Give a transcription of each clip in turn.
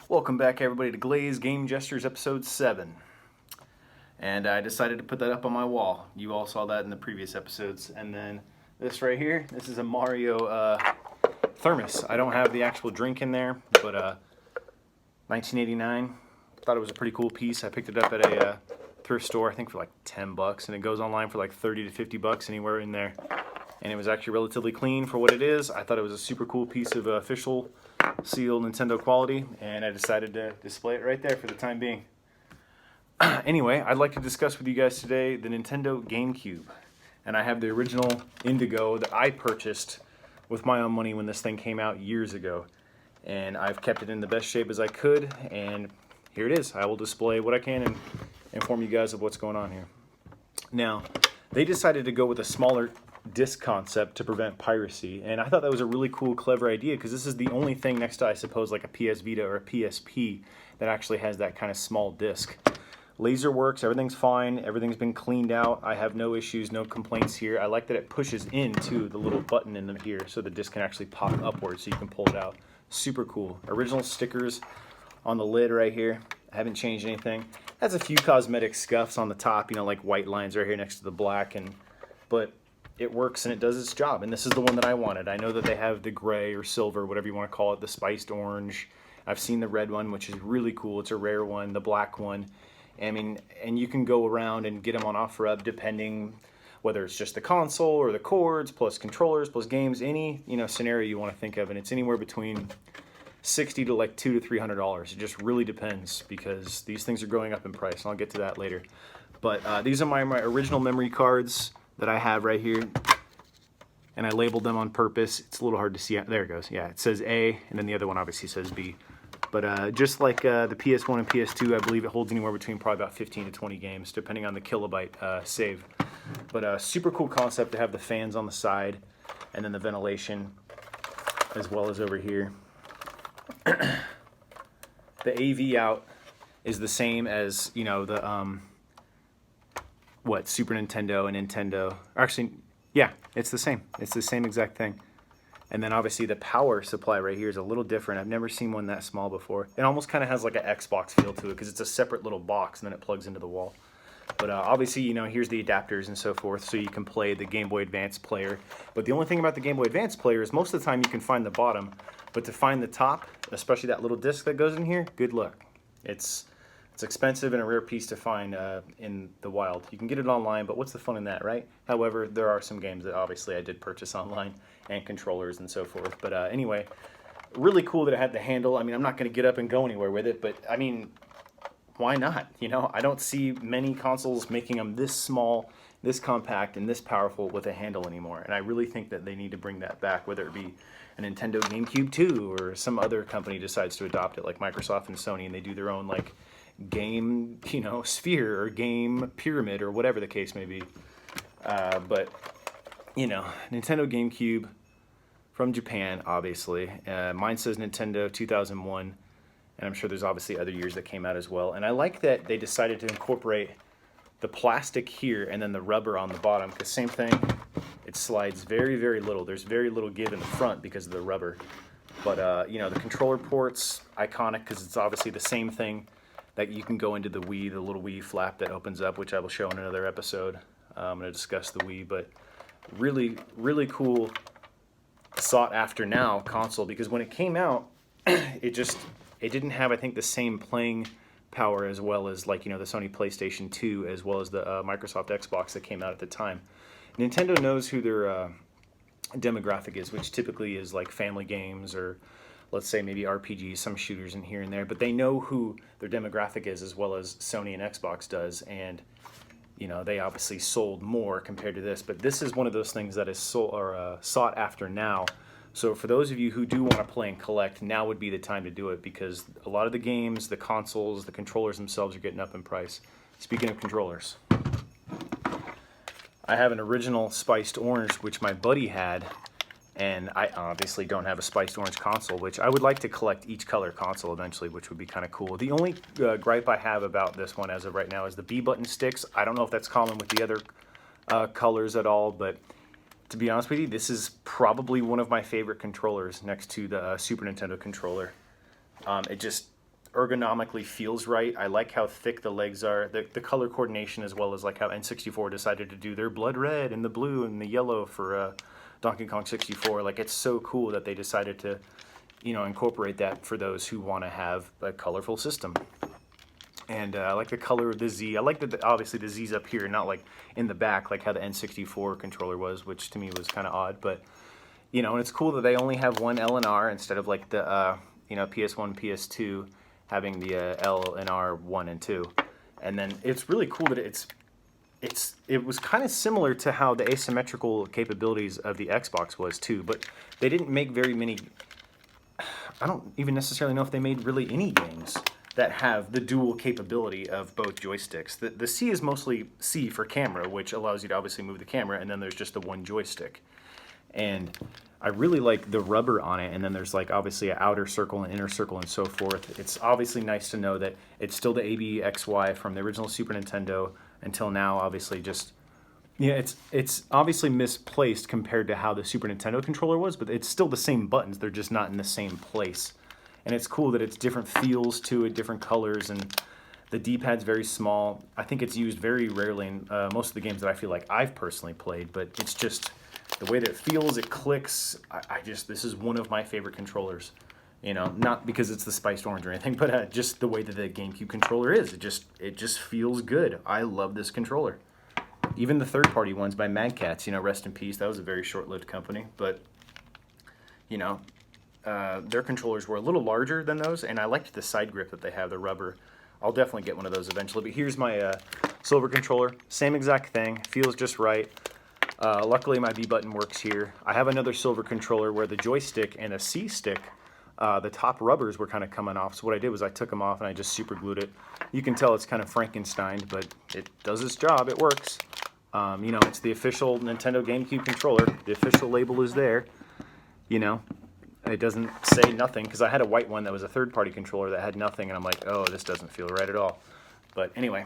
Welcome back, everybody, to Glaze Game Gestures episode 7. And I decided to put that up on my wall. You all saw that in the previous episodes. And then this right here, this is a Mario thermos. I don't have the actual drink in there, but 1989. Thought it was a pretty cool piece. I picked it up at a thrift store, I think for like 10 bucks, and it goes online for like 30 to 50 bucks, anywhere in there. And it was actually relatively clean for what it is. I thought it was a super cool piece of official sealed Nintendo quality, and I decided to display it right there for the time being. Anyway, I'd like to discuss with you guys today the Nintendo GameCube. And I have the original Indigo that I purchased with my own money when this thing came out years ago. And I've kept it in the best shape as I could, and here it is. I will display what I can and inform you guys of what's going on here. Now, they decided to go with a smaller disc concept to prevent piracy, and I thought that was a really cool, clever idea, because this is the only thing next to, I suppose, like a PS Vita or a PSP that actually has that kind of small disc. Laser works, everything's fine, everything's been cleaned out. I have no issues, no complaints here. I like that it pushes into the little button in the here so the disc can actually pop upwards so you can pull it out. Super cool. Original stickers on the lid right here. I haven't changed anything. Has a few cosmetic scuffs on the top, you know, like white lines right here next to the black, but it works and it does its job, and this is the one that I wanted. I know that they have the gray or silver, whatever you want to call it, the spiced orange. I've seen the red one, which is really cool. It's a rare one, the black one. I mean, and you can go around and get them on OfferUp depending whether it's just the console or the cords, plus controllers, plus games, any, you know, scenario you want to think of, and it's anywhere between $60 to like $200 to $300. It just really depends, because these things are going up in price, and I'll get to that later. But these are my original memory cards that I have right here, and I labeled them on purpose. It's a little hard to see. There it goes. Yeah, it says A, and then the other one obviously says B. But just like the PS1 and PS2, I believe it holds anywhere between probably about 15 to 20 games, depending on the kilobyte save. But super cool concept to have the fans on the side, and then the ventilation, as well as over here. The AV out is the same as, you know, the Super Nintendo and Nintendo. Actually, yeah, it's the same. It's the same exact thing. And then obviously the power supply right here is a little different. I've never seen one that small before. It almost kind of has like an Xbox feel to it, because it's a separate little box and then it plugs into the wall. But obviously, you know, here's the adapters and so forth, so you can play the Game Boy Advance player. But the only thing about the Game Boy Advance player is most of the time you can find the bottom, but to find the top, especially that little disc that goes in here, good luck. It's expensive and a rare piece to find in the wild. You can get it online, but what's the fun in that, right? However, there are some games that obviously I did purchase online, and controllers and so forth. But anyway, really cool that it had the handle. I mean, I'm not going to get up and go anywhere with it, but I mean, why not? You know, I don't see many consoles making them this small, this compact, and this powerful with a handle anymore. And I really think that they need to bring that back, whether it be a Nintendo GameCube 2 or some other company decides to adopt it, like Microsoft and Sony, and they do their own like game, you know, sphere or game pyramid or whatever the case may be. But you know, Nintendo GameCube from Japan, obviously. Mine says Nintendo 2001, and I'm sure there's obviously other years that came out as well. And I like that they decided to incorporate the plastic here and then the rubber on the bottom, because same thing, it slides very, very little. There's very little give in the front because of the rubber. But, you know, the controller ports, iconic, because it's obviously the same thing that you can go into the Wii, the little Wii flap that opens up, which I will show in another episode. I'm going to discuss the Wii, but really, really cool, sought after now console, because when it came out, it didn't have, I think, the same playing power as well as, like, you know, the Sony PlayStation 2, as well as the Microsoft Xbox that came out at the time. Nintendo knows who their demographic is, which typically is like family games, or let's say maybe RPGs, some shooters in here and there, but they know who their demographic is as well as Sony and Xbox does, and you know, they obviously sold more compared to this, but this is one of those things that is sought after now. So for those of you who do want to play and collect, now would be the time to do it, because a lot of the games, the consoles, the controllers themselves are getting up in price. Speaking of controllers, I have an original spiced orange, which my buddy had, and I obviously don't have a spiced orange console, which I would like to collect each color console eventually, which would be kind of cool. The only gripe I have about this one as of right now is the B button sticks. I don't know if that's common with the other colors at all, but to be honest with you, this is probably one of my favorite controllers next to the Super Nintendo controller. ergonomically feels right. I like how thick the legs are, the color coordination, as well as like how N64 decided to do their blood red and the blue and the yellow for Donkey Kong 64. Like, it's so cool that they decided to, you know, incorporate that for those who want to have a colorful system. And I like the color of the Z. I like that obviously the Z's up here, not like in the back like how the N64 controller was, which to me was kind of odd. But, you know, and it's cool that they only have one L and R instead of like the, you know, PS1, PS2 having the L and R 1 and 2. And then it's really cool that it was kind of similar to how the asymmetrical capabilities of the Xbox was too, but they didn't make very many. I don't even necessarily know if they made really any games that have the dual capability of both joysticks. The C is mostly C for camera, which allows you to obviously move the camera, and then there's just the one joystick. And I really like the rubber on it, and then there's like obviously an outer circle and inner circle and so forth. It's obviously nice to know that it's still the ABXY from the original Super Nintendo until now, obviously just, yeah, it's obviously misplaced compared to how the Super Nintendo controller was, but it's still the same buttons, they're just not in the same place. And it's cool that it's different feels to it, different colors, and the D-pad's very small. I think it's used very rarely in most of the games that I feel like I've personally played, but it's just the way that it feels, it clicks. This is one of my favorite controllers. You know, not because it's the spiced orange or anything, but just the way that the GameCube controller is. It just feels good. I love this controller. Even the third-party ones by Mad Catz, you know, rest in peace. That was a very short-lived company, but you know, their controllers were a little larger than those, and I liked the side grip that they have, the rubber. I'll definitely get one of those eventually. But here's my silver controller. Same exact thing. Feels just right. Luckily, my B button works here. I have another silver controller where the joystick and a C stick, the top rubbers were kind of coming off. So what I did was I took them off and I just super glued it. You can tell it's kind of Frankensteined, but it does its job. It works. You know, it's the official Nintendo GameCube controller. The official label is there. You know, it doesn't say nothing, because I had a white one that was a third-party controller that had nothing, and I'm like, oh, this doesn't feel right at all. But anyway,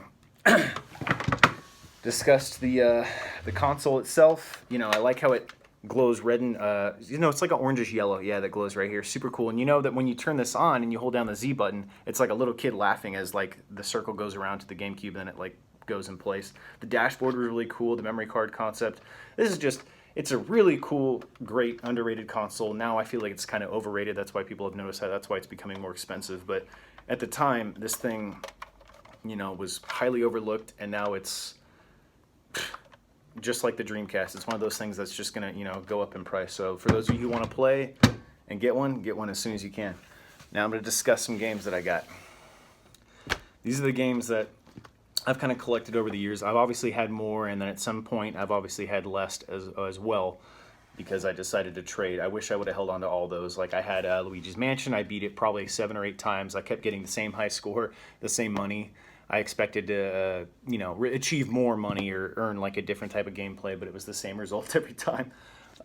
discussed the console itself. You know, I like how it glows red and, you know, it's like an orangish yellow, yeah, that glows right here. Super cool. And you know that when you turn this on and you hold down the Z button, it's like a little kid laughing as, like, the circle goes around to the GameCube and it, like, goes in place. The dashboard was really cool, the memory card concept. This is just, it's a really cool, great, underrated console. Now I feel like it's kind of overrated. That's why people have noticed that. That's why it's becoming more expensive. But at the time, this thing, you know, was highly overlooked, and now it's just like the Dreamcast. It's one of those things that's just going to, you know, go up in price. So for those of you who want to play and get one as soon as you can. Now I'm going to discuss some games that I got. These are the games that I've kind of collected over the years. I've obviously had more, and then at some point I've obviously had less as well, because I decided to trade. I wish I would have held on to all those. Like I had Luigi's Mansion. I beat it probably 7 or 8 times. I kept getting the same high score, the same money. I expected to, you know, achieve more money or earn like a different type of gameplay, but it was the same result every time.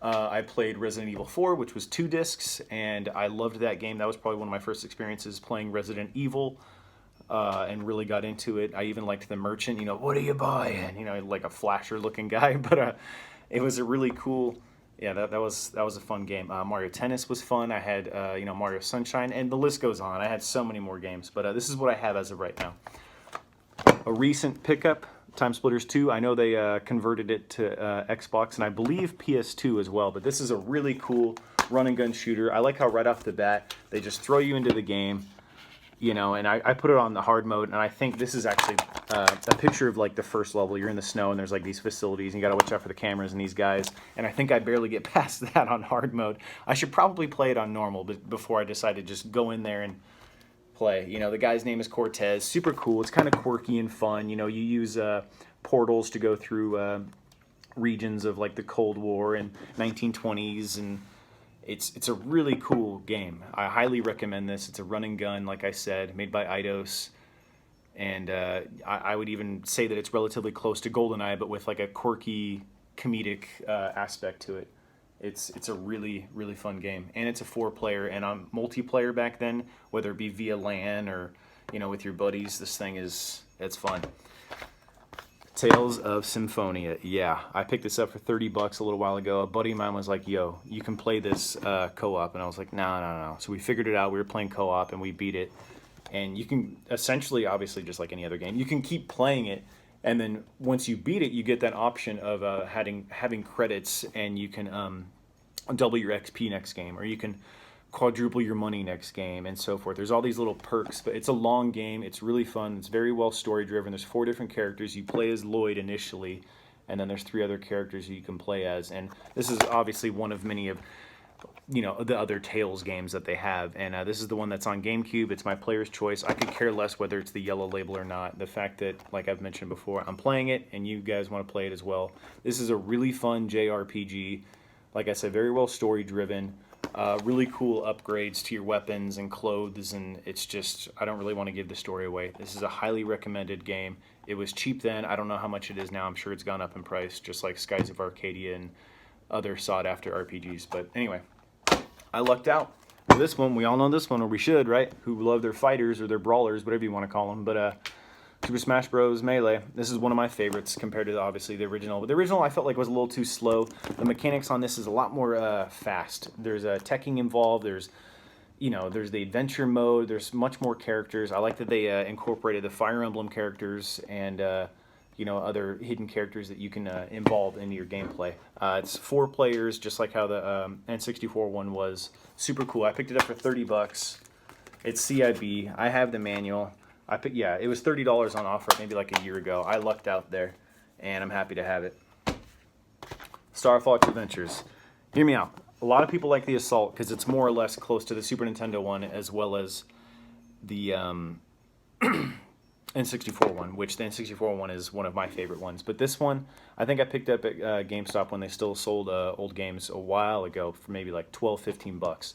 I played Resident Evil 4, which was 2 discs, and I loved that game. That was probably one of my first experiences playing Resident Evil. And really got into it. I even liked the merchant, you know, what are you buying? You know, like a flasher looking guy, but it was a really cool, yeah, that was a fun game. Mario Tennis was fun. I had, you know, Mario Sunshine, and the list goes on. I had so many more games, but this is what I have as of right now. A recent pickup, Time Splitters 2. I know they converted it to Xbox, and I believe PS2 as well, but this is a really cool run and gun shooter. I like how right off the bat, they just throw you into the game. You know, and I put it on the hard mode, and I think this is actually a picture of like the first level. You're in the snow, and there's like these facilities, and you got to watch out for the cameras and these guys. And I think I barely get past that on hard mode. I should probably play it on normal, but before I decide to just go in there and play. You know, the guy's name is Cortez. Super cool. It's kind of quirky and fun. You know, you use portals to go through regions of like the Cold War and 1920s, and it's a really cool game. I highly recommend this. It's a run and gun, like I said, made by Eidos. And I would even say that it's relatively close to GoldenEye, but with like a quirky, comedic aspect to it. It's a really, really fun game. And it's a 4-player, and on multiplayer back then, whether it be via LAN or, you know, with your buddies, this thing it's fun. Tales of Symphonia. Yeah, I picked this up for $30 a little while ago. A buddy of mine was like, yo, you can play this co-op. And I was like, no. So we figured it out. We were playing co-op, and we beat it. And you can essentially, obviously, just like any other game, you can keep playing it, and then once you beat it, you get that option of having credits, and you can double your XP next game, or you can quadruple your money next game, and so forth. There's all these little perks, but it's a long game. It's really fun. It's very well story driven. There's 4 different characters. You play as Lloyd initially, and then there's 3 other characters you can play as. And this is obviously one of many of the other Tales games that they have, and this is the one that's on GameCube. It's my player's choice. I could care less whether it's the yellow label or not. The fact that, like I've mentioned before, I'm playing it and you guys want to play it as well. This is a really fun JRPG. Like I said, very well story driven. Really cool upgrades to your weapons and clothes, and it's just, I don't really want to give the story away. This is a highly recommended game. It was cheap then. I don't know how much it is now. I'm sure it's gone up in price, just like Skies of Arcadia and other sought-after RPGs. But anyway, I lucked out with this one. We all know this one, or we should, right? Who love their fighters or their brawlers, whatever you want to call them. But Super Smash Bros. Melee. This is one of my favorites compared to, obviously, the original. But the original I felt like was a little too slow. The mechanics on this is a lot more fast. There's teching involved. There's the adventure mode. There's much more characters. I like that they incorporated the Fire Emblem characters and other hidden characters that you can involve into your gameplay. It's 4 players, just like how the N64 one was. Super cool. I picked it up for $30. It's CIB. I have the manual. It was $30 on offer maybe like a year ago. I lucked out there, and I'm happy to have it. Star Fox Adventures. Hear me out. A lot of people like the Assault because it's more or less close to the Super Nintendo one as well as the N64 one, which the N64 one is one of my favorite ones. But this one, I think I picked up at GameStop when they still sold old games a while ago for maybe like $12-15.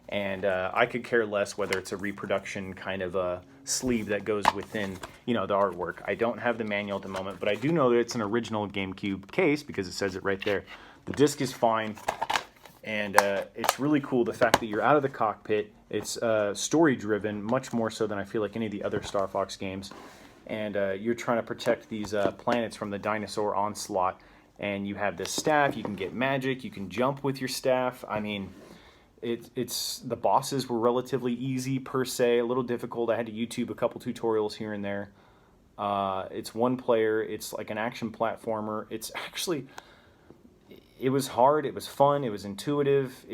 And I could care less whether it's a reproduction kind of a sleeve that goes within, the artwork. I don't have the manual at the moment, but I do know that it's an original GameCube case because it says it right there. The disc is fine, and it's really cool the fact that you're out of the cockpit. It's story-driven, much more so than I feel like any of the other Star Fox games. And you're trying to protect these planets from the dinosaur onslaught. And you have this staff. You can get magic. You can jump with your staff. I mean, it's the bosses were relatively easy per se, a little difficult. I had to YouTube a couple tutorials here and there. It's 1 player. It's like an action platformer. It was hard. It was fun. It was intuitive.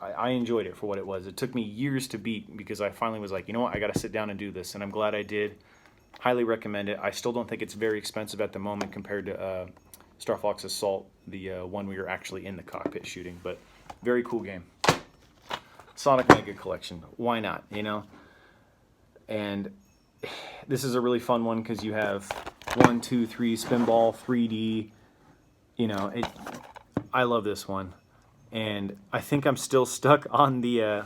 I enjoyed it for what it was. It took me years to beat because I finally was like, you know what, I got to sit down and do this, and I'm glad I did. Highly recommend it. I still don't think it's very expensive at the moment compared to Star Fox Assault, the one we were actually in the cockpit shooting, but very cool game. Sonic Mega Collection. Why not, And this is a really fun one because you have 1, 2, 3 Spinball, 3D. I love this one. And I think I'm still stuck on the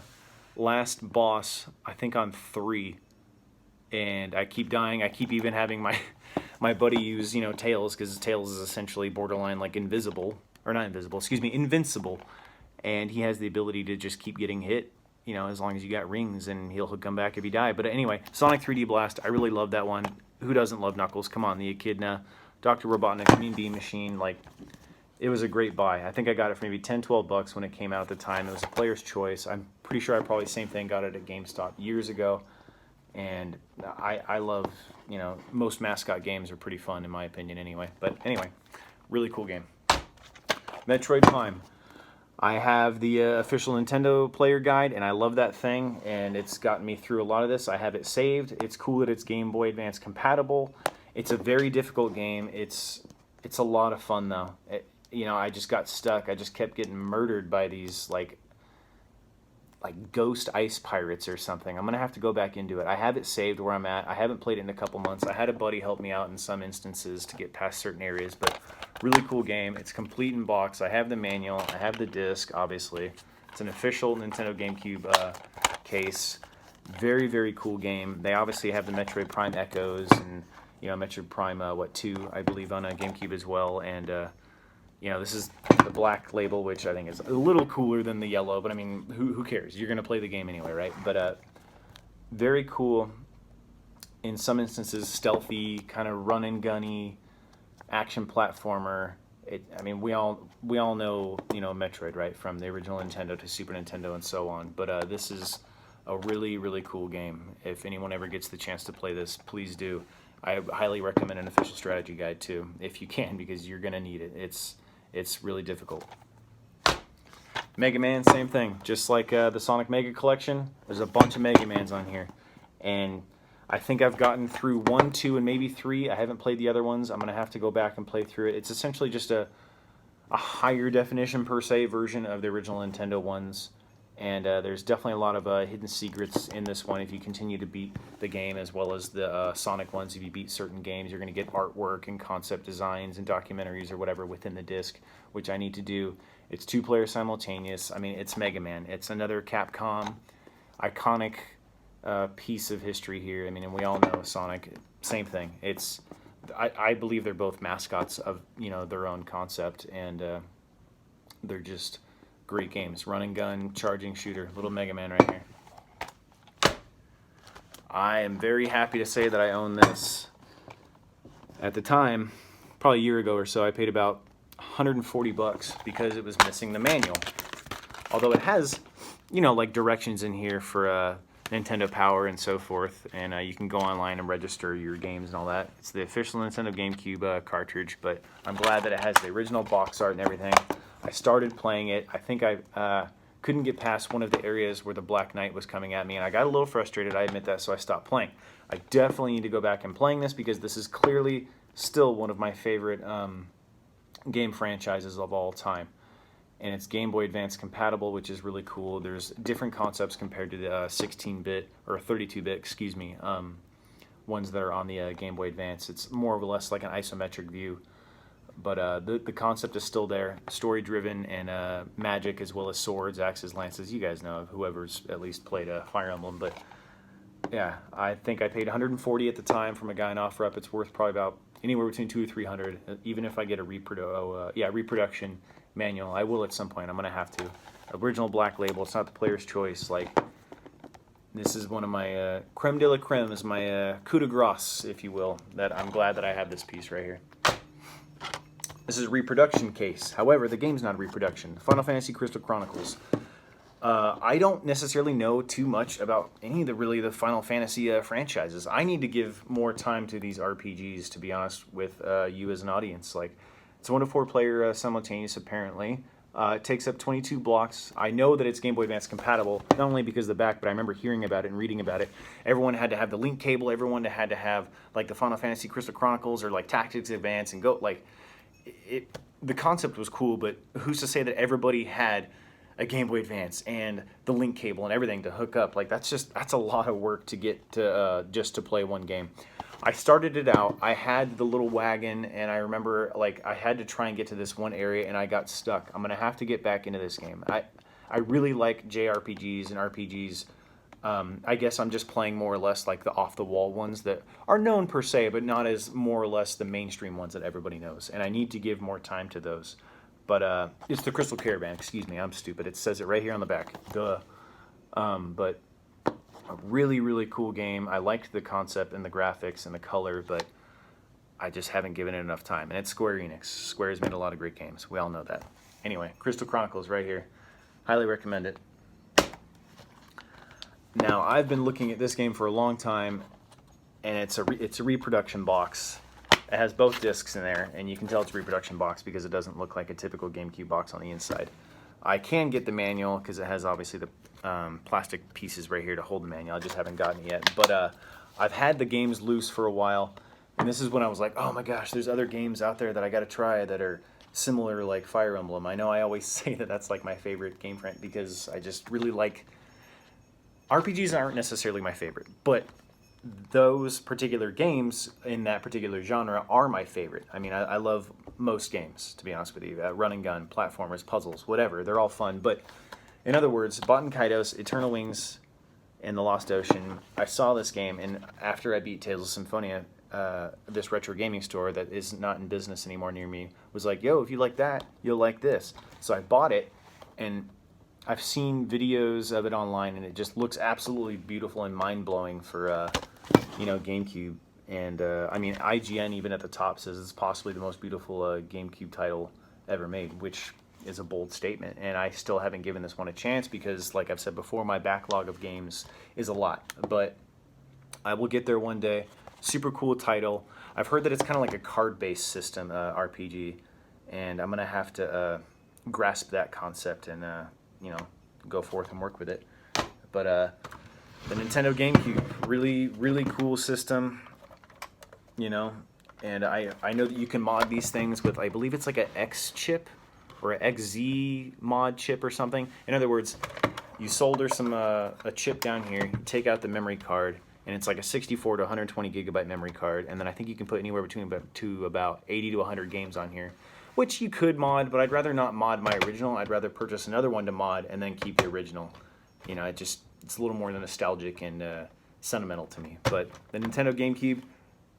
last boss, I think on 3. And I keep dying. I keep even having my buddy use, Tails, because Tails is essentially borderline like invisible. Or not invisible, excuse me, invincible. And he has the ability to just keep getting hit, as long as you got rings, and he'll come back if you die. But anyway, Sonic 3D Blast, I really love that one. Who doesn't love Knuckles? Come on, the Echidna, Dr. Robotnik, Mean Bean Machine, it was a great buy. I think I got it for maybe $10-12 when it came out at the time. It was a player's choice. I'm pretty sure I probably same thing got it at GameStop years ago. And I love, most mascot games are pretty fun in my opinion anyway. But anyway, really cool game. Metroid Prime. I have the official Nintendo player guide, and I love that thing, and it's gotten me through a lot of this. I have it saved. It's cool that it's Game Boy Advance compatible. It's a very difficult game. It's a lot of fun, though. I just got stuck. I just kept getting murdered by these, like ghost ice pirates or something. I'm going to have to go back into it. I have it saved where I'm at. I haven't played it in a couple months. I had a buddy help me out in some instances to get past certain areas, but really cool game. It's complete in box. I have the manual. I have the disc, obviously. It's an official Nintendo GameCube case. Very, very cool game. They obviously have the Metroid Prime Echoes and, Metroid Prime, 2, I believe, on a GameCube as well. And, this is the black label, which I think is a little cooler than the yellow, but I mean, who cares? You're going to play the game anyway, right? But very cool. In some instances, stealthy, kind of run and gunny, action platformer. We all know, Metroid, right? From the original Nintendo to Super Nintendo and so on. But this is a really, really cool game. If anyone ever gets the chance to play this, please do. I highly recommend an official strategy guide too, if you can, because you're gonna need it. It's really difficult. Mega Man, same thing. Just like the Sonic Mega Collection, there's a bunch of Mega Mans on here, and I think I've gotten through 1, 2, and maybe 3. I haven't played the other ones. I'm gonna have to go back and play through it. It's essentially just a higher definition per se version of the original Nintendo ones. And there's definitely a lot of hidden secrets in this one if you continue to beat the game, as well as the Sonic ones. If you beat certain games, you're going to get artwork and concept designs and documentaries or whatever within the disc, which I need to do. It's 2-player simultaneous. I mean, it's Mega Man. It's another Capcom iconic piece of history here. I mean, and we all know Sonic, same thing. It's I believe they're both mascots of, you know, their own concept, and they're just great games. Run and gun, charging shooter, little Mega Man right here. I am very happy to say that I own this. At the time, probably a year ago or so, I paid about $140 because it was missing the manual. Although it has, you know, like directions in here for Nintendo Power and so forth, and you can go online and register your games and all that. It's the official Nintendo GameCube cartridge, but I'm glad that it has the original box art and everything. I started playing it. I think I couldn't get past one of the areas where the Black Knight was coming at me, and I got a little frustrated, I admit that, so I stopped playing. I definitely need to go back and playing this because this is clearly still one of my favorite game franchises of all time. And it's Game Boy Advance compatible, which is really cool. There's different concepts compared to the 16-bit, or 32-bit, excuse me, ones that are on the Game Boy Advance. It's more or less like an isometric view. But the concept is still there, story-driven, and magic, as well as swords, axes, lances. You guys know, whoever's at least played Fire Emblem. But yeah, I think I paid $140 at the time from a guy in OfferUp. It's worth probably about anywhere between $200 or $300, even if I get a reproduction manual. I will at some point. I'm gonna have to. Original black label. It's not the player's choice. Like, this is one of my creme de la creme. Is my coup de grace, if you will. That I'm glad that I have this piece right here. This is a reproduction case. However, the game's not a reproduction. Final Fantasy Crystal Chronicles. I don't necessarily know too much about any of the Final Fantasy franchises. I need to give more time to these RPGs, to be honest with you as an audience. Like, it's a 1 to 4 player simultaneous, apparently. It takes up 22 blocks. I know that it's Game Boy Advance compatible, not only because of the back, but I remember hearing about it and reading about it. Everyone had to have the link cable. Everyone had to have, like, the Final Fantasy Crystal Chronicles or, like, Tactics Advance and go, like... the concept was cool, but who's to say that everybody had a Game Boy Advance and the link cable and everything to hook up? Like, that's a lot of work to get to just to play one game. I started it out. I had the little wagon, and I remember, like, I had to try and get to this one area, and I got stuck. I'm gonna have to get back into this game. I really like JRPGs and RPGs. I guess I'm just playing more or less like the off-the-wall ones that are known per se, but not as more or less the mainstream ones that everybody knows. And I need to give more time to those. But it's the Crystal Caravan. Excuse me, I'm stupid. It says it right here on the back. Duh. But a really, really cool game. I liked the concept and the graphics and the color, but I just haven't given it enough time. And it's Square Enix. Square's made a lot of great games. We all know that. Anyway, Crystal Chronicles right here. Highly recommend it. Now, I've been looking at this game for a long time, and it's a reproduction box. It has both discs in there, and you can tell it's a reproduction box because it doesn't look like a typical GameCube box on the inside. I can get the manual because it has obviously the plastic pieces right here to hold the manual. I just haven't gotten it yet. But I've had the games loose for a while, and this is when I was like, oh my gosh, there's other games out there that I got to try that are similar, like Fire Emblem. I know I always say that that's like my favorite game franchise because I just really like... RPGs aren't necessarily my favorite, but those particular games in that particular genre are my favorite. I mean, I love most games, to be honest with you. Run and gun, platformers, puzzles, whatever. They're all fun. But in other words, Baten Kaitos, Eternal Wings, and The Lost Ocean, I saw this game, and after I beat Tales of Symphonia, this retro gaming store that is not in business anymore near me was like, yo, if you like that, you'll like this. So I bought it, and I've seen videos of it online, and it just looks absolutely beautiful and mind-blowing for, you know, GameCube. And, I mean, IGN, even at the top, says it's possibly the most beautiful GameCube title ever made, which is a bold statement, and I still haven't given this one a chance because, like I've said before, my backlog of games is a lot. But I will get there one day. Super cool title. I've heard that it's kind of like a card-based system, RPG, and I'm gonna have to grasp that concept and you know, go forth and work with it. But the Nintendo GameCube, really cool system, you know. And I know that you can mod these things with, I believe it's like an X chip or an XZ mod chip or something. In other words, you solder some a chip down here, you take out the memory card, and it's like a 64 to 120 gigabyte memory card, and then I think you can put anywhere between about 80 to 100 games on here, which you could mod, but I'd rather not mod my original. I'd rather purchase another one to mod and then keep the original. You know, it's a little more nostalgic and sentimental to me. But the Nintendo GameCube,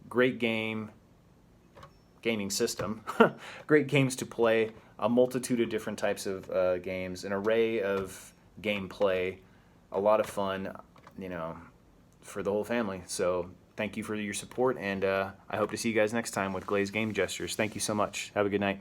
great gaming system, great games to play, a multitude of different types of games, an array of gameplay, a lot of fun, you know, for the whole family. So thank you for your support, and I hope to see you guys next time with Glaze Game Gestures. Thank you so much. Have a good night.